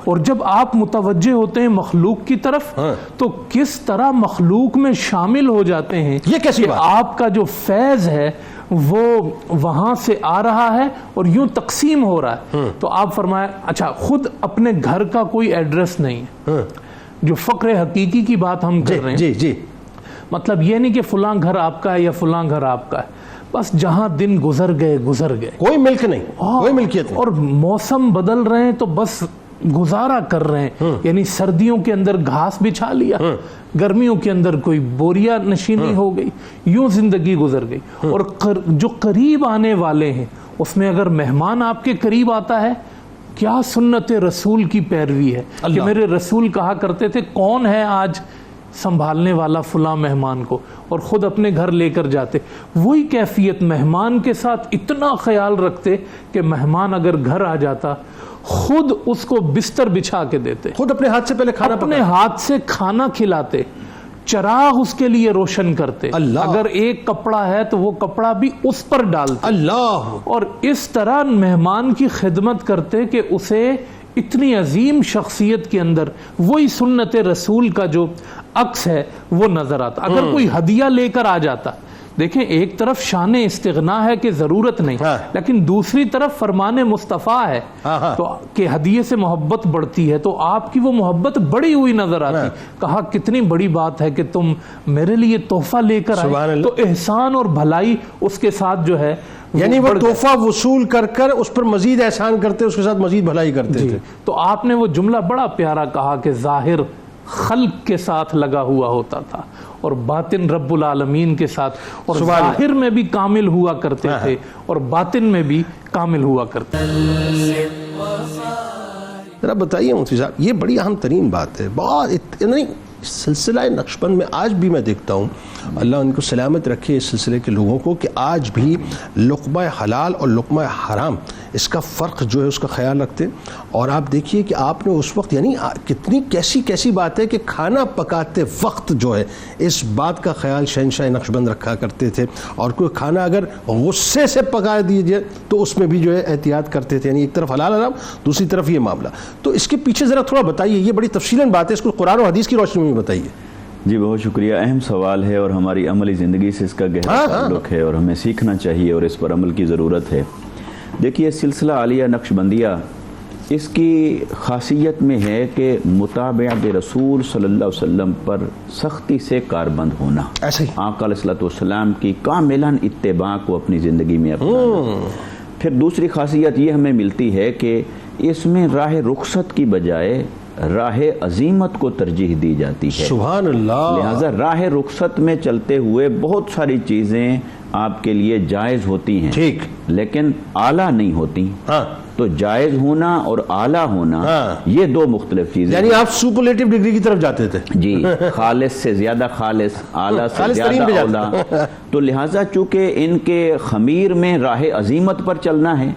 اور جب آپ متوجہ ہوتے ہیں مخلوق کی طرف تو کس طرح مخلوق میں شامل ہو جاتے ہیں. یہ کیسی بات؟ آپ کا جو فیض ہے وہ وہاں سے آ رہا ہے اور یوں تقسیم ہو رہا ہے. تو آپ فرمایا اچھا, خود اپنے گھر کا کوئی ایڈریس نہیں ہے, جو فقر حقیقی کی بات ہم کر رہے ہیں. جی, مطلب یہ نہیں کہ فلاں گھر آپ کا ہے یا فلاں گھر آپ کا ہے, بس جہاں دن گزر گئے, کوئی ملک نہیں, کوئی ملکیت نہیں, اور موسم بدل رہے ہیں تو بس گزارا کر رہے ہیں. یعنی سردیوں کے اندر گھاس بچھا لیا, گرمیوں کے اندر کوئی بوریا نشینی ہو گئی, یوں زندگی گزر گئی. اور جو قریب آنے والے ہیں اس میں اگر مہمان آپ کے قریب آتا ہے کیا سنت رسول کی پیروی ہے کہ میرے رسول کہا کرتے تھے کون ہے آج سنبھالنے والا فلاں مہمان کو، اور خود اپنے گھر لے کر جاتے. وہی کیفیت مہمان کے ساتھ اتنا خیال رکھتے کہ مہمان اگر گھر آ جاتا خود اس کو بستر بچھا کے دیتے، خود اپنے ہاتھ سے پہلے کھانا اپنے ہاتھ سے کھانا کھلاتے، چراغ اس کے لیے روشن کرتے. اگر ایک کپڑا ہے تو وہ کپڑا بھی اس پر ڈالتے اللہ، اور اس طرح مہمان کی خدمت کرتے کہ اسے اتنی عظیم شخصیت کے اندر وہی سنت رسول کا جو عکس ہے وہ نظر آتا. اگر کوئی ہدیہ لے کر آ جاتا، دیکھیں ایک طرف شان استغنا ہے کہ ضرورت نہیں، لیکن دوسری طرف فرمان مصطفیٰ ہے تو کہ ہدیے سے محبت بڑھتی ہے، تو آپ کی وہ محبت بڑی ہوئی نظر آتی. کہا کتنی بڑی بات ہے کہ تم میرے لیے تحفہ لے کر آئے، تو احسان اور بھلائی اس کے ساتھ جو ہے، یعنی وہ تحفہ وصول کر کر اس پر مزید احسان کرتے، اس کے ساتھ مزید بھلائی کرتے تھے. تو آپ نے وہ جملہ بڑا پیارا کہا کہ ظاہر خلق کے ساتھ لگا ہوا ہوتا تھا اور باطن رب العالمین کے ساتھ، اور ظاہر میں بھی کامل ہوا کرتے تھے اور باطن میں بھی کامل ہوا کرتے تھے. ذرا بتائیے مفتی صاحب، یہ بڑی اہم ترین بات ہے. بہت سلسلہ نقشبند میں آج بھی میں دیکھتا ہوں، اللہ ان کو سلامت رکھے اس سلسلے کے لوگوں کو، کہ آج بھی لقمہ حلال اور لقمہ حرام اس کا فرق جو ہے اس کا خیال رکھتے. اور آپ دیکھیے کہ آپ نے اس وقت، یعنی کتنی کیسی بات ہے کہ کھانا پکاتے وقت جو ہے اس بات کا خیال شہنشاہ نقشبند رکھا کرتے تھے، اور کوئی کھانا اگر غصے سے پکا دیجیے تو اس میں بھی جو ہے احتیاط کرتے تھے. یعنی ایک طرف حلال حرام، دوسری طرف یہ معاملہ. تو اس کے پیچھے ذرا تھوڑا بتائیے، یہ بڑی تفصیلاً بات ہے، اس کو قرآن و حدیث کی روشنی میں بتائیے. جی بہت شکریہ. اہم سوال ہے اور ہماری عملی زندگی سے اس کا گہرا تعلق ہے اور ہمیں سیکھنا چاہیے اور اس پر عمل کی ضرورت ہے. دیکھیے سلسلہ عالیہ نقشبندیہ اس کی خاصیت میں ہے کہ متابعت رسول صلی اللہ علیہ وسلم پر سختی سے کاربند ہونا، آقا علیہ السلام کی کاملاً اتباع کو اپنی زندگی میں اپنانا. پھر دوسری خاصیت یہ ہمیں ملتی ہے کہ اس میں راہ رخصت کی بجائے راہ عظیمت کو ترجیح دی جاتی ہے. سبحان اللہ. لہذا راہ رخصت میں چلتے ہوئے بہت ساری چیزیں آپ کے لیے جائز ہوتی ہیں، ٹھیک، لیکن اعلیٰ نہیں ہوتی. تو جائز ہونا اور اعلیٰ ہونا یہ دو مختلف چیزیں. یعنی آپ سپرلیٹو ڈگری کی طرف جاتے تھے. جی، خالص سے زیادہ خالص، اعلیٰ سے زیادہ اعلیٰ. تو لہٰذا چونکہ ان کے خمیر میں راہ عظیمت پر چلنا ہے،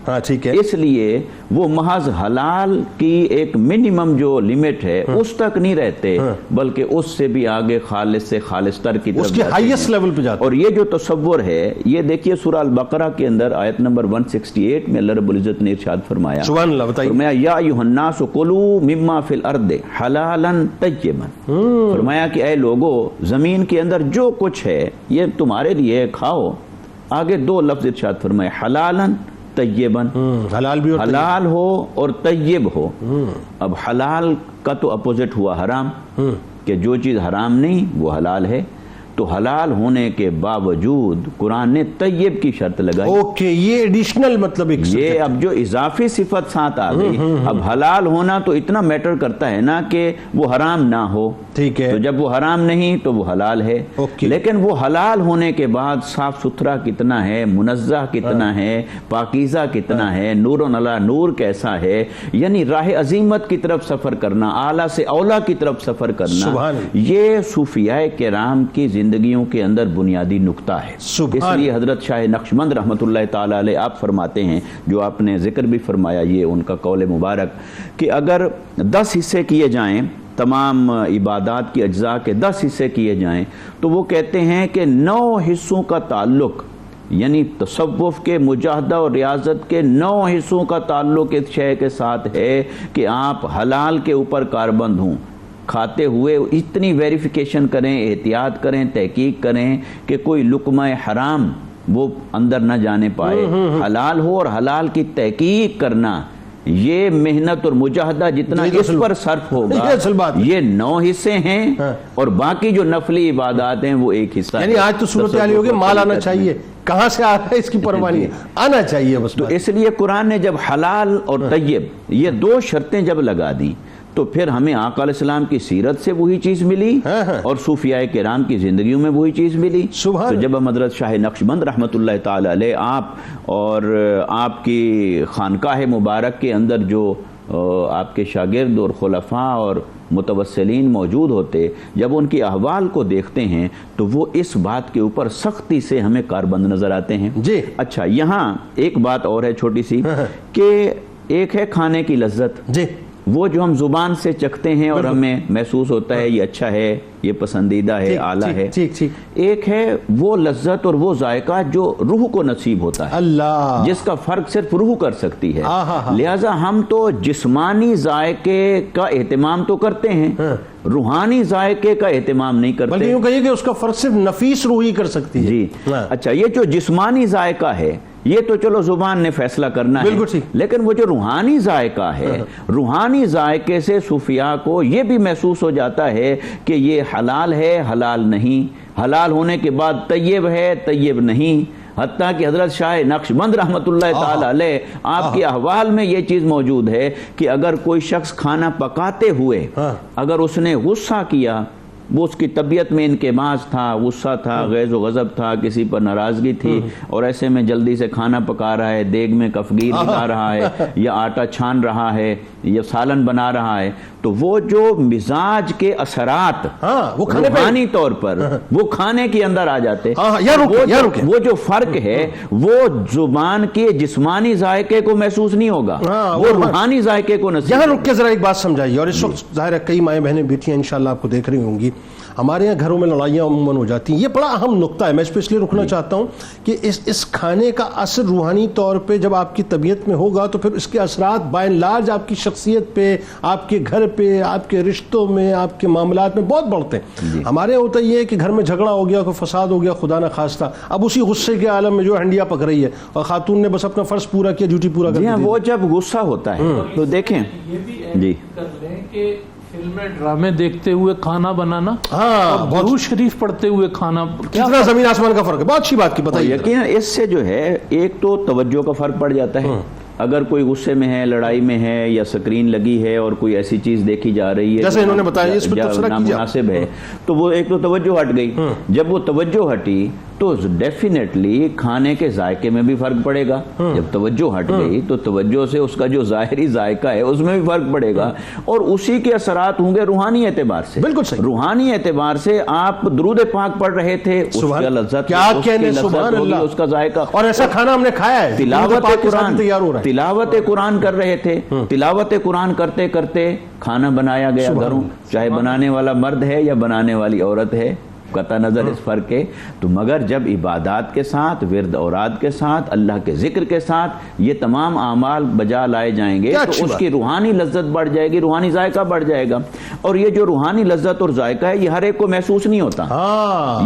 اس لیے وہ محض حلال کی ایک منیمم جو لیمٹ ہے اس تک نہیں رہتے، بلکہ اس سے بھی آگے خالص سے خالص تر کی طرف، اس کے ہائیسٹ لیول پہ جاتے. اور یہ جو تصور ہے یہ دیکھیے سورہ البقرہ کے اندر آیت نمبر 168 میں اللہ رب العزت نے ارشاد فرمایا، سبحان اللہ، بتائیے، فرمایا یا ایھا الناس کلوا مما فی الارض حلالا طیبا. فرمایا کہ اے لوگو، زمین کے اندر جو کچھ ہے یہ تمہارے لیے کھاؤ. آگے دو لفظ ارشاد فرمائے، حلالا طیبا، حلال بھی حلال ہو اور طیب ہو. اب حلال کا تو اپوزٹ ہوا حرام، کہ جو چیز حرام نہیں وہ حلال ہے. تو حلال ہونے کے باوجود قرآن نے طیب کی شرط لگائی. اوکے، یہ ایڈیشنل مطلب یہ اب جو اضافی صفت ساتھ آ گئی. اب حلال ہونا تو اتنا میٹر کرتا ہے نا کہ وہ حرام نہ ہو. ٹھیک ہے، تو جب وہ حرام نہیں تو وہ حلال ہے. لیکن وہ حلال ہونے کے بعد صاف ستھرا کتنا ہے، منزہ کتنا ہے، پاکیزہ کتنا ہے، نور علی نور کیسا ہے. یعنی راہ عظیمت کی طرف سفر کرنا، اعلیٰ سے اولیٰ کی طرف سفر کرنا، یہ صوفیاء کرام کی زندگیوں کے اندر بنیادی نقطہ ہے. اس لیے حضرت شاہ نقشبند رحمۃ اللہ تعالی علیہ آپ فرماتے ہیں، جو آپ نے ذکر بھی فرمایا، یہ ان کا قول مبارک، کہ اگر 10 حصے کیے جائیں، تمام عبادات کی اجزاء کے 10 حصے کیے جائیں، تو وہ کہتے ہیں کہ 9 حصوں کا تعلق، یعنی تصوف کے مجاہدہ اور ریاضت کے 9 حصوں کا تعلق اس شے کے ساتھ ہے کہ آپ حلال کے اوپر کاربند ہوں. کھاتے ہوئے اتنی ویریفیکیشن کریں، احتیاط کریں، تحقیق کریں کہ کوئی لقمہ حرام وہ اندر نہ جانے پائے. حلال ہو اور حلال کی تحقیق کرنا، یہ محنت اور مجاہدہ جتنا اس پر صرف ہوگا، یہ 9 حصے ہیں اور باقی جو نفلی عبادات ہیں وہ 1 حصہ. یعنی آج تو صورت حال ہوگی مال آنا چاہیے، کہاں سے آ رہا ہے اس کی پرواہ نہیں، آنا چاہیے بس. تو اس لیے قرآن نے جب حلال اور طیب یہ 2 شرطیں جب لگا دیں، تو پھر ہمیں آقا علیہ السلام کی سیرت سے وہی چیز ملی اور صوفیاء کرام کی زندگیوں میں وہی چیز ملی. تو جب ہم حضرت شاہ نقشبند رحمۃ اللہ تعالی علیہ آپ اور آپ کی خانقاہ مبارک کے اندر جو آپ کے شاگرد اور خلفاء اور متوسلین موجود ہوتے، جب ان کی احوال کو دیکھتے ہیں تو وہ اس بات کے اوپر سختی سے ہمیں کاربند نظر آتے ہیں. جی اچھا، یہاں ایک بات اور ہے چھوٹی سی، کہ ایک ہے کھانے کی لذت، جی وہ جو ہم زبان سے چکھتے ہیں اور ہمیں محسوس ہوتا ہے یہ اچھا ہے، یہ پسندیدہ ہے، اعلیٰ ہے. ایک ہے وہ لذت اور وہ ذائقہ جو روح کو نصیب ہوتا ہے، اللہ، جس کا فرق صرف روح کر سکتی ہے. لہٰذا ہم تو جسمانی ذائقے کا اہتمام تو کرتے ہیں، روحانی ذائقے کا اہتمام نہیں کرتے. بلکہ یوں کہیے کہ اس کا فرق صرف نفیس روح ہی کر سکتی ہے. جی اچھا، یہ جو جسمانی ذائقہ ہے یہ تو چلو زبان نے فیصلہ کرنا ہے، لیکن وہ جو روحانی ذائقہ ہے، روحانی ذائقے سے صوفیاء کو یہ بھی محسوس ہو جاتا ہے کہ یہ حلال ہے، حلال نہیں، حلال ہونے کے بعد طیب ہے، طیب نہیں. حتیٰ کہ حضرت شاہ نقشبند رحمۃ اللہ تعالی علیہ آپ کے احوال میں یہ چیز موجود ہے کہ اگر کوئی شخص کھانا پکاتے ہوئے اگر اس نے غصہ کیا، وہ اس کی طبیعت میں انکماش تھا، غصہ تھا، غیظ و غضب تھا، کسی پر ناراضگی تھی، اور ایسے میں جلدی سے کھانا پکا رہا ہے، دیگ میں کفگیر لگا رہا ہے یا آٹا چھان رہا ہے یا سالن بنا رہا ہے، تو وہ جو مزاج کے اثرات روحانی طور پر وہ کھانے کے اندر آ جاتے، وہ جو فرق ہے وہ زبان کے جسمانی ذائقے کو محسوس نہیں ہوگا، وہ روحانی ذائقے کو نصیب. یہاں رک کے ذرا ایک بات سمجھائیے. اور اس وقت ظاہر ہے کئی مائیں بہنیں بیٹھی ہیں انشاءاللہ آپ کو دیکھ رہی ہوں گی. ہمارے یہاں گھروں میں لڑائیاں عموماً ہو جاتی ہیں. یہ بڑا اہم نقطہ ہے، میں اس پہ اس لیے رکنا چاہتا ہوں کہ اس کھانے کا اثر روحانی طور پہ جب آپ کی طبیعت میں ہوگا تو پھر اس کے اثرات بائی اینڈ لارج آپ کی شخصیت پہ، آپ کے گھر پہ، آپ کے رشتوں میں، آپ کے معاملات میں بہت بڑھتے ہیں. ہمارے یہاں ہوتا یہ ہے کہ گھر میں جھگڑا ہو گیا، کوئی فساد ہو گیا، خدا نہ خواستہ، اب اسی غصے کے عالم میں جو ہنڈیا پک رہی ہے اور خاتون نے بس اپنا فرض پورا کیا، ڈیوٹی پورا کر دی. وہ جب غصہ ہوتا ہے تو دیکھیں جی کہ فلمیں ڈرامے دیکھتے ہوئے کھانا بنانا اور درود شریف پڑھتے ہوئے کھانا، کتنا زمین آسمان کا فرق ہے. بہت اچھی بات کی بتائیے. یقینا اس سے جو ہے ایک تو توجہ کا فرق پڑ جاتا ہے. اگر کوئی غصے میں ہے، لڑائی میں ہے، یا سکرین لگی ہے اور کوئی ایسی چیز دیکھی جا رہی ہے جیسے انہوں نے بتایا اس پہ تبصرہ کیجیے، نامناسب ہے، تو وہ ایک تو توجہ ہٹ گئی. جب وہ توجہ ہٹی تو ڈیفینیٹلی کھانے کے ذائقے میں بھی فرق پڑے گا. جب توجہ ہٹ گئی تو توجہ سے اس کا جو ظاہری ذائقہ ہے اس میں بھی فرق پڑے گا، اور اسی کے اثرات ہوں گے روحانی اعتبار سے. بالکل صحیح. روحانی اعتبار سے آپ درود پاک پڑھ رہے تھے، اس کا لذت، کیا کہنے، سبحان اللہ، اس کا ذائقہ، اور ایسا کھانا ہم نے کھایا ہے. تلاوت قرآن کر رہے تھے، تلاوت قرآن کرتے کرتے کھانا بنایا گیا گھروں، چاہے بنانے والا مرد ہے یا بنانے والی عورت ہے، قطع نظر اس فرق ہے. تو مگر جب عبادات کے ساتھ، ورد اوراد کے ساتھ، اللہ کے ذکر کے ساتھ یہ تمام اعمال بجا لائے جائیں گے تو اس کی روحانی لذت بڑھ جائے گی، روحانی ذائقہ بڑھ جائے گا. اور یہ جو روحانی لذت اور ذائقہ ہے یہ ہر ایک کو محسوس نہیں ہوتا.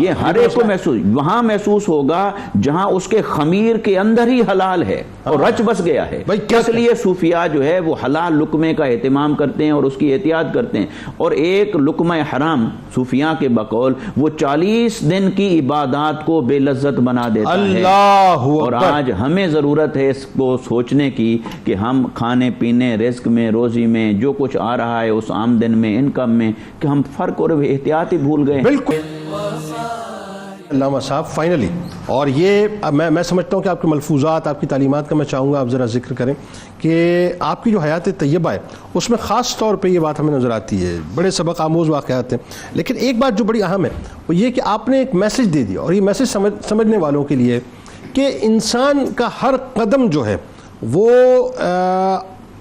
یہ ہر ایک کو محسوس وہاں محسوس ہوگا جہاں اس کے خمیر کے اندر ہی حلال ہے اور رچ بس گیا ہے. اس لیے صوفیاء جو ہے وہ حلال لقمے کا اہتمام کرتے ہیں اور اس کی احتیاط کرتے ہیں. اور ایک لقمہ حرام صوفیاء کے بقول وہ 40 دن کی عبادات کو بے لذت بنا دیتا ہے. اور آج ہمیں ضرورت ہے اس کو سوچنے کی کہ ہم کھانے پینے، رزق میں، روزی میں جو کچھ آ رہا ہے اس آمدن میں، انکم میں، کہ ہم فرق اور احتیاط ہی بھول گئے. بالکل علامہ صاحب فائنلی، اور یہ میں سمجھتا ہوں کہ آپ کے ملفوظات، آپ کی تعلیمات کا میں چاہوں گا آپ ذرا ذکر کریں کہ آپ کی جو حیات طیبہ ہے اس میں خاص طور پہ یہ بات ہمیں نظر آتی ہے. بڑے سبق آموز واقعات ہیں، لیکن ایک بات جو بڑی اہم ہے وہ یہ کہ آپ نے ایک میسج دے دیا، اور یہ میسج سمجھنے والوں کے لیے کہ انسان کا ہر قدم جو ہے وہ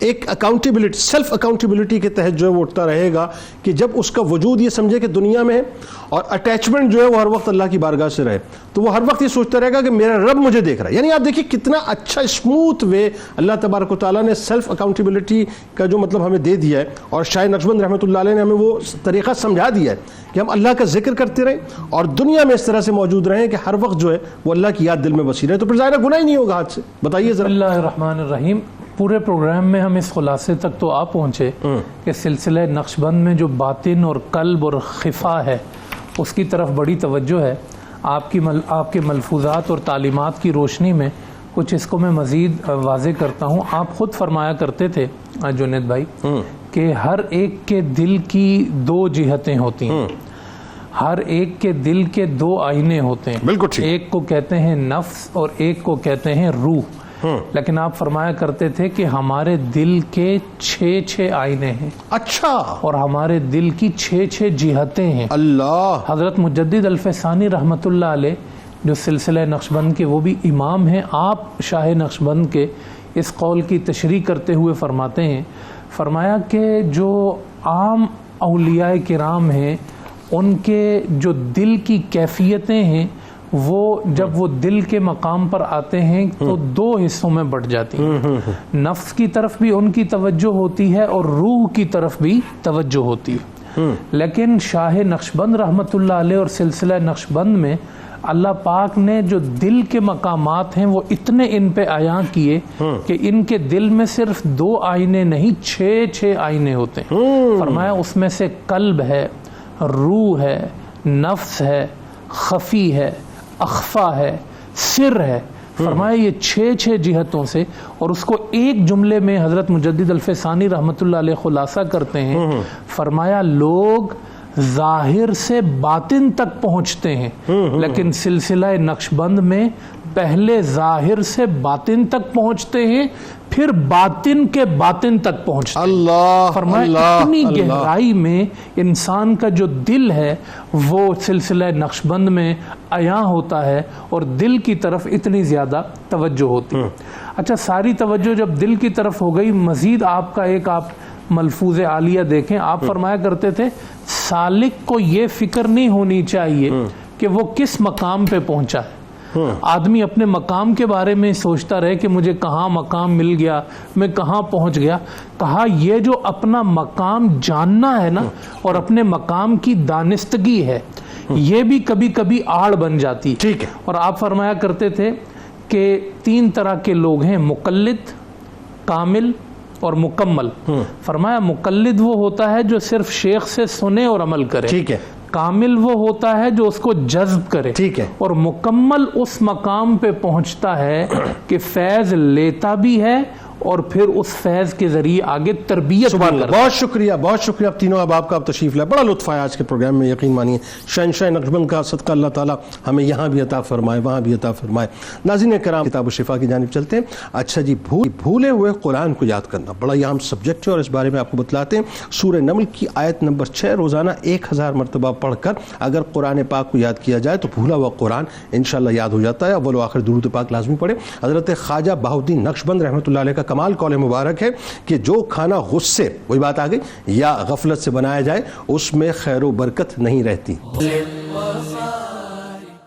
ایک اکاؤنٹیبلٹی، سیلف اکاؤنٹیبلٹی کے تحت جو ہے وہ اٹھتا رہے گا کہ جب اس کا وجود یہ سمجھے کہ دنیا میں ہے اور اٹیچمنٹ جو ہے وہ ہر وقت اللہ کی بارگاہ سے رہے، تو وہ ہر وقت یہ سوچتا رہے گا کہ میرا رب مجھے دیکھ رہا ہے. یعنی آپ دیکھیے کتنا اچھا اسموتھ وے اللہ تبارک و تعالیٰ نے سیلف اکاؤنٹیبلٹی کا جو مطلب ہمیں دے دیا ہے، اور شاہ نقشبند رحمۃ اللہ علیہ نے ہمیں وہ طریقہ سمجھا دیا ہے کہ ہم اللہ کا ذکر کرتے رہیں اور دنیا میں اس طرح سے موجود رہیں کہ ہر وقت جو ہے وہ اللہ کی یاد دل میں بسی رہے. تو پھر ظاہر گناہ ہی نہیں ہوگا ہاتھ سے. بتائیے ذرا. بسم اللہ الرحمن الرحیم. پورے پروگرام میں ہم اس خلاصے تک تو آپ پہنچے کہ سلسلہ نقشبند میں جو باطن اور قلب اور خفا ہے اس کی طرف بڑی توجہ ہے. آپ کے ملفوظات اور تعلیمات کی روشنی میں کچھ اس کو میں مزید واضح کرتا ہوں. آپ خود فرمایا کرتے تھے جنید بھائی کہ ہر ایک کے دل کی 2 جہتیں ہوتی ہیں، ہر ایک کے دل کے 2 آئینے ہوتے ہیں. بالکل ٹھیک. ایک کو کہتے ہیں نفس اور ایک کو کہتے ہیں روح. لیکن آپ فرمایا کرتے تھے کہ ہمارے دل کے 6 آئینے ہیں، اچھا، اور ہمارے دل کی 6 جہتیں ہیں۔ اللہ، حضرت مجدد الفسانی رحمۃ اللہ علیہ جو سلسلہ نقشبند کے وہ بھی امام ہیں، آپ شاہ نقشبند کے اس قول کی تشریح کرتے ہوئے فرماتے ہیں، فرمایا کہ جو عام اولیاء کرام ہیں ان کے جو دل کی کیفیتیں ہیں وہ جب وہ دل کے مقام پر آتے ہیں تو 2 حصوں میں بٹ جاتی ہیں، نفس کی طرف بھی ان کی توجہ ہوتی ہے اور روح کی طرف بھی توجہ ہوتی ہے۔ لیکن شاہ نقشبند رحمۃ اللہ علیہ اور سلسلہ نقشبند میں اللہ پاک نے جو دل کے مقامات ہیں وہ اتنے ان پہ عیاں کیے کہ ان کے دل میں صرف 2 آئینے نہیں 6 آئینے ہوتے ہیں۔ فرمایا اس میں سے قلب ہے، روح ہے، نفس ہے، خفی ہے، اخفا ہے، سر ہے۔ فرمایا یہ 6 جہتوں سے، اور اس کو ایک جملے میں حضرت مجدد الفسانی رحمۃ اللہ علیہ خلاصہ کرتے ہیں، فرمایا لوگ ظاہر سے باطن تک پہنچتے ہیں، لیکن سلسلہ نقشبند میں پہلے ظاہر سے باطن تک پہنچتے ہیں، پھر باطن کے باطن تک پہنچتے ہیں۔ اللہ، فرمایا اتنی گہرائی میں انسان کا جو دل ہے وہ سلسلہ نقشبند میں عیاں ہوتا ہے اور دل کی طرف اتنی زیادہ توجہ ہوتی ہے۔ اچھا، ساری توجہ جب دل کی طرف ہو گئی، مزید آپ کا ایک آپ ملفوظ عالیہ دیکھیں، آپ فرمایا کرتے تھے سالک کو یہ فکر نہیں ہونی چاہیے کہ وہ کس مقام پہ پہنچا ہے۔ آدمی اپنے مقام کے بارے میں سوچتا رہے کہ مجھے کہاں مقام مل گیا، میں کہاں پہنچ گیا۔ کہا یہ جو اپنا مقام جاننا ہے نا اور اپنے مقام کی دانستگی ہے، یہ بھی کبھی کبھی آڑ بن جاتی۔ ٹھیک ہے۔ اور آپ فرمایا کرتے تھے کہ 3 طرح کے لوگ ہیں، مقلد، کامل اور مکمل۔ فرمایا مقلد وہ ہوتا ہے جو صرف شیخ سے سنے اور عمل کرے، ٹھیک ہے۔ کامل وہ ہوتا ہے جو اس کو جذب کرے، ٹھیک ہے۔ اور مکمل اس مقام پہ پہنچتا ہے کہ فیض لیتا بھی ہے اور پھر اس فیض کے ذریعے آگے تربیت بھی کرتا ہے۔ بہت شکریہ، بہت شکریہ آپ تینوں احباب کا، آپ تشریف لائے، بڑا لطف آیا آج کے پروگرام میں، یقین مانیے شہنشاہ نقشبند کا صدقہ اللہ تعالیٰ ہمیں یہاں بھی عطا فرمائے، وہاں بھی عطا فرمائے۔ ناظرین کرام، کتاب الشفا کی جانب چلتے ہیں۔ اچھا جی، بھولے ہوئے قرآن کو یاد کرنا بڑا اہم سبجیکٹ ہے اور اس بارے میں آپ کو بتلاتے ہیں۔ سورہ نمل کی آیت نمبر 6، روزانہ 1000 مرتبہ پڑھ کر اگر قرآن پاک کو یاد کیا جائے تو بھولا ہوا قرآن انشاءاللہ یاد ہو جاتا ہے۔ اول و آخر درود پاک لازمی پڑھے۔ حضرت خواجہ بہاؤالدین نقشبند رحمۃ اللہ علیہ کا کمال قول مبارک ہے کہ جو کھانا غصے، وہی بات آ گئی، یا غفلت سے بنایا جائے اس میں خیر و برکت نہیں رہتی۔